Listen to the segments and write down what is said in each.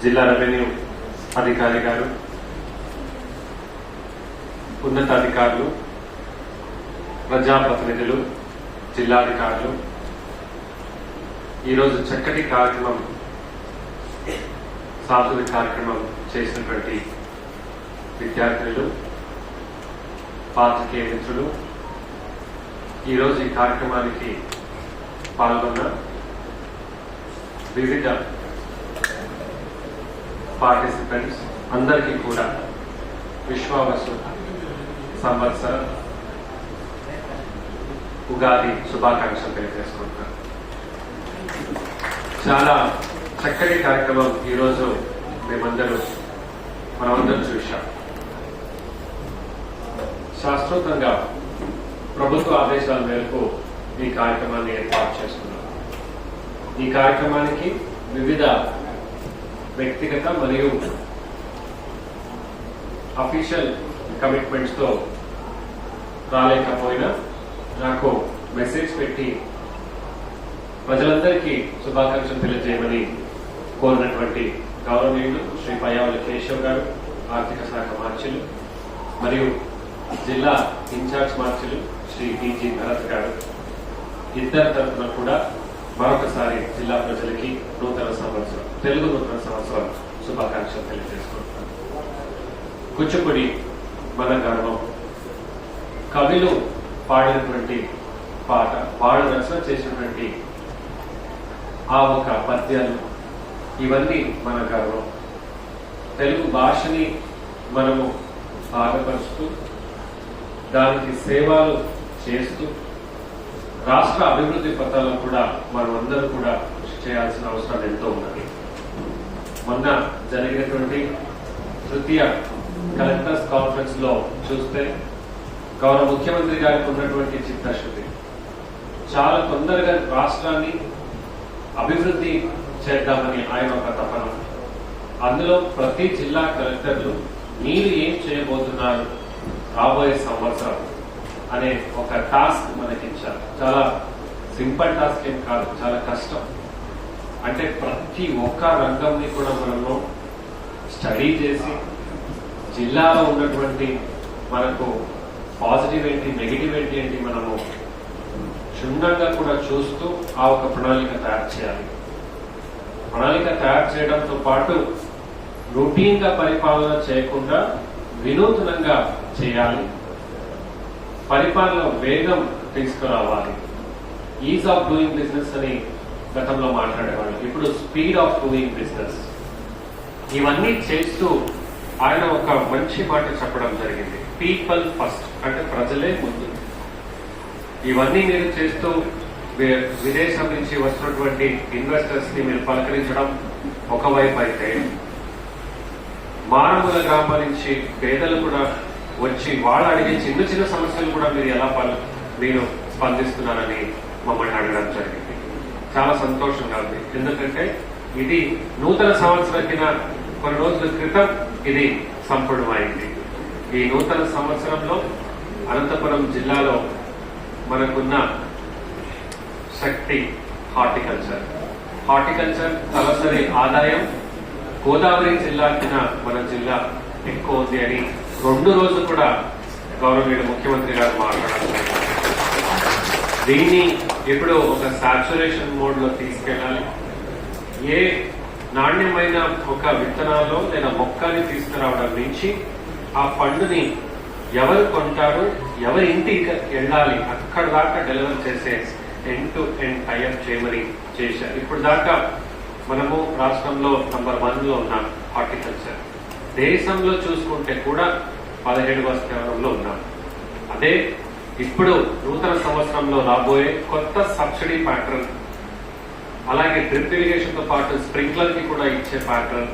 జిల్లా రెవెన్యూ అధికారి గారు, ఉన్నతాధికారులు, ప్రజాప్రతినిధులు, జిల్లాధికారులు ఈరోజు చక్కటి కార్యక్రమం, సాంస్కృతిక కార్యక్రమం చేసినటువంటి విద్యార్థులు, పాత్రికేయ మిత్రులు, ఈరోజు ఈ కార్యక్రమానికి పాల్గొన్న వివిధ పార్టిసిపెంట్స్ అందరికీ కూడా విశ్వావసు సంవత్సర ఉగాది శుభాకాంక్షలు తెలియజేసుకుంటున్నాను. చాలా చక్కటి కార్యక్రమం ఈరోజు మనమందరం చూశాం. శాస్త్రోక్తంగా ప్రభుత్వ ఆదేశాల మేరకు ఈ కార్యక్రమాన్ని ఏర్పాటు చేసుకున్నాం. ఈ కార్యక్రమానికి వివిధ వ్యక్తిగత మరియు అఫీషియల్ కమిట్మెంట్స్ తో రాలేకపోయినా నాకు మెసేజ్ పెట్టి ప్రజలందరికీ శుభాకాంక్షలు తెలియజేయమని కోరినటువంటి గౌరవనీయులు శ్రీ పయ్యావుల కేశవ్ గారు, ఆర్థిక శాఖ మార్చులు, మరియు జిల్లా ఇన్ఛార్జ్ మార్చులు శ్రీ టీజీ భరత్ గారు, ఇద్దరి తరఫున కూడా మరొకసారి జిల్లా ప్రజలకి తెలుగు నూతన సంవత్సరం శుభాకాంక్షలు తెలియజేసుకుంటున్నాను. కూచిపూడి మన గర్వం, కవులు పాడినటువంటి పాట, వాళ్ళు రచన చేసినటువంటి ఆ ఒక పద్యాలు, ఇవన్నీ మన గర్వం. తెలుగు భాషని మనము బాధపరుస్తూ దానికి సేవలు చేస్తూ రాష్ట్ర అభివృద్ధి పథాలను కూడా మనమందరూ కూడా కృషి చేయాల్సిన అవసరం ఎంతో ఉన్నది. మొన్న జరిగినటువంటి తృతీయ కలెక్టర్స్ కాన్ఫరెన్స్ లో చూస్తే గౌరవ ముఖ్యమంత్రి గారికి ఉన్నటువంటి చిత్తశుద్ధి, చాలా తొందరగా రాష్ట్రాన్ని అభివృద్ధి చేద్దామని ఆయన ఒక తపన. అందులో ప్రతి జిల్లా కలెక్టర్లు మీరు ఏం చేయబోతున్నారు రాబోయే సంవత్సరం అనే ఒక టాస్క్ మనకిచ్చారు. చాలా సింపుల్ టాస్క్ ఏం కాదు, చాలా కష్టం. అంటే ప్రతి ఒక్క రంగంని కూడా మనము స్టడీ చేసి జిల్లాలో ఉన్నటువంటి మనకు పాజిటివ్ ఏంటి, నెగిటివ్ ఏంటి మనము క్షుణ్ణంగా కూడా చూస్తూ ఆ ఒక ప్రణాళిక తయారు చేయాలి. ప్రణాళిక తయారు చేయడంతో పాటు రొటీన్ గా పరిపాలన చేయకుండా వినూత్నంగా చేయాలి. పరిపాలన వేగం తీసుకురావాలి. ఈజ్ ఆఫ్ డూయింగ్ బిజినెస్ అని గతంలో మాట్లాడేవాళ్ళు, ఇప్పుడు స్పీడ్ ఆఫ్ డూయింగ్ బిజినెస్. ఇవన్నీ చేస్తూ ఆయన ఒక మంచి మాట చెప్పడం జరిగింది, పీపుల్ ఫస్ట్, అంటే ప్రజలే ముందు. ఇవన్నీ మీరు చేస్తూ విదేశం నుంచి వస్తున్నటువంటి ఇన్వెస్టర్స్ ని మీరు పలకరించడం ఒకవైపు అయితే, మారుమూల గ్రామాల నుంచి పేదలు కూడా వచ్చి వాళ్ళు అడిగే చిన్న చిన్న సమస్యలు కూడా మీరు ఎలా మీరు స్పందిస్తున్నారని మమ్మల్ని అడగడం జరిగింది. చాలా సంతోషంగా ఉంది. ఎందుకంటే ఇది నూతన సంవత్సరం కొన్ని రోజుల క్రితం ఇది సంపూర్ణమైంది. ఈ నూతన సంవత్సరంలో అనంతపురం జిల్లాలో మనకున్న శక్తి హార్టికల్చర్ తలసరి ఆదాయం గోదావరి జిల్లా కింద మన జిల్లా ఎక్కువ ఉంది అని 2 రోజులు కూడా గౌరవనీయులు ముఖ్యమంత్రి గారు మాట్లాడారు. దీన్ని ఇప్పుడు ఒక సాచురేషన్ మోడ్ లో తీసుకెళ్లాలి. ఏ నాణ్యమైన ఒక విత్తనాల్లో లేదా మొక్కని తీసుకురావడం నుంచి ఆ పండుని ఎవరు కొంటారు, ఎవరి ఇంటికి వెళ్ళాలి, అక్కడ దాకా డెలివర్ చేసే ఎండ్ టు ఎండ్ టైఅప్ చేయమని చేశారు. ఇప్పుడు దాకా మనము రాష్ట్రంలో నంబర్ 1 లో ఉన్నాం హార్టికల్చర్. దేశంలో చూసుకుంటే కూడా 17వ స్థానంలో ఉన్నాం. అదే ఇప్పుడు నూతన సంవత్సరంలో రాబోయే కొత్త సబ్సిడీ ప్యాటర్న్, అలాగే డ్రిప్ ఇరిగేషన్ తో పాటు స్ప్రింక్లర్ కి కూడా ఇచ్చే ప్యాటర్న్,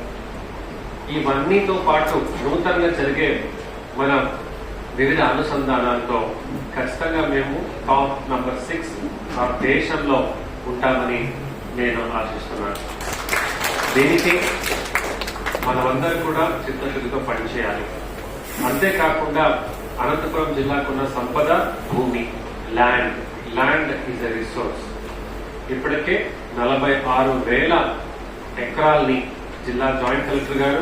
ఇవన్నీతో పాటు నూతనంగా జరిగే మన వివిధ అనుసంధానాలతో ఖచ్చితంగా మేము టాప్ నంబర్ 6 దేశంలో ఉంటామని నేను ఆశిస్తున్నాను. దీనికి మనమందరం కూడా చిత్తశుద్ధితో పనిచేయాలి. అంతేకాకుండా అనంతపురం జిల్లాకున్న సంపద భూమి, ల్యాండ్ ఈజ్ ఎ రిసోర్స్. ఇప్పటికే 46,000 ఎకరాల్ని జిల్లా జాయింట్ కలెక్టర్ గారు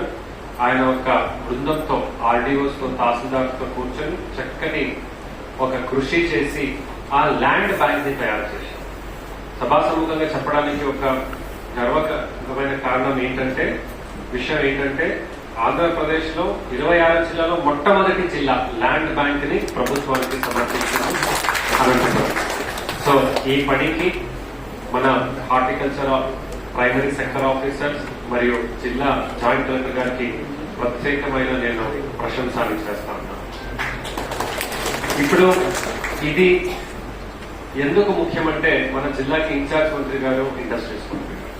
ఆయన ఒక బృందంతో ఆర్డీఓస్ తో తహసీల్దార్స్ తో కూర్చొని చక్కటి ఒక కృషి చేసి ఆ ల్యాండ్ బ్యాంక్ ని తయారు చేశారు. సభాసముఖంగా చెప్పడానికి ఒక గర్వకరమైన కారణం ఏంటంటే విషయం ఏంటంటే ఆంధ్రప్రదేశ్ లో 26 జిల్లాలో మొట్టమొదటి జిల్లా ల్యాండ్ బ్యాంక్ ని ప్రభుత్వానికి సమర్పించిన అనంతపురం. సో ఈ పనికి మన హార్టికల్చర్ ప్రైమరీ సెక్టర్ ఆఫీసర్స్ మరియు జిల్లా జాయింట్ కలెక్టర్ గారికి ప్రత్యేకమైన నేను ప్రశంసలు చేస్తాను. ఇప్పుడు ఇది ఎందుకు ముఖ్యమంటే మన జిల్లాకి ఇన్ఛార్జ్ మంత్రి గారు ఇండస్ట్రీస్ మంత్రి గారు.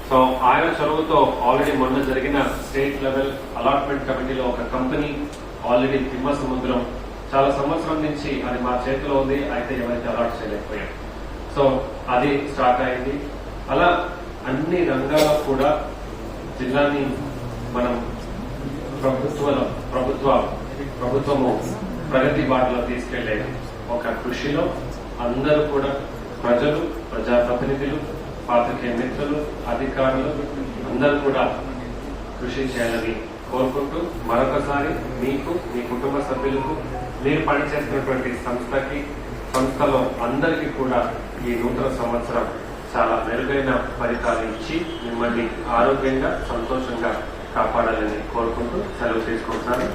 సో ఆయన చొరవతో ఆల్రెడీ మొన్న జరిగిన స్టేట్ లెవెల్ అలాట్మెంట్ కమిటీలో ఒక కంపెనీ ఆల్రెడీ తిమ్మ సముద్రం చాలా సంవత్సరం నుంచి అది మా చేతిలో ఉంది, అయితే ఎవరికి అలాట్ చేయలేకపోయాం. సో అది స్టార్ట్ అయింది. అలా అన్ని రంగాల్లో కూడా జిల్లాని మనం ప్రభుత్వము ప్రగతి బాటలో తీసుకెళ్లే ఒక కృషిలో అందరూ కూడా ప్రజలు, ప్రజాప్రతినిధులు, పాత్రికేయ మిత్రులు, అధికారులు అందరూ కూడా కృషి చేయాలని కోరుకుంటూ మరొకసారి మీకు, మీ కుటుంబ సభ్యులకు, మీరు పనిచేస్తున్నటువంటి సంస్థలో అందరికీ కూడా ఈ నూతన సంవత్సరం చాలా మెరుగైన ఫలితాలు ఇచ్చి మిమ్మల్ని ఆరోగ్యంగా, సంతోషంగా కాపాడాలని కోరుకుంటూ సెలవు తీసుకుంటున్నాను.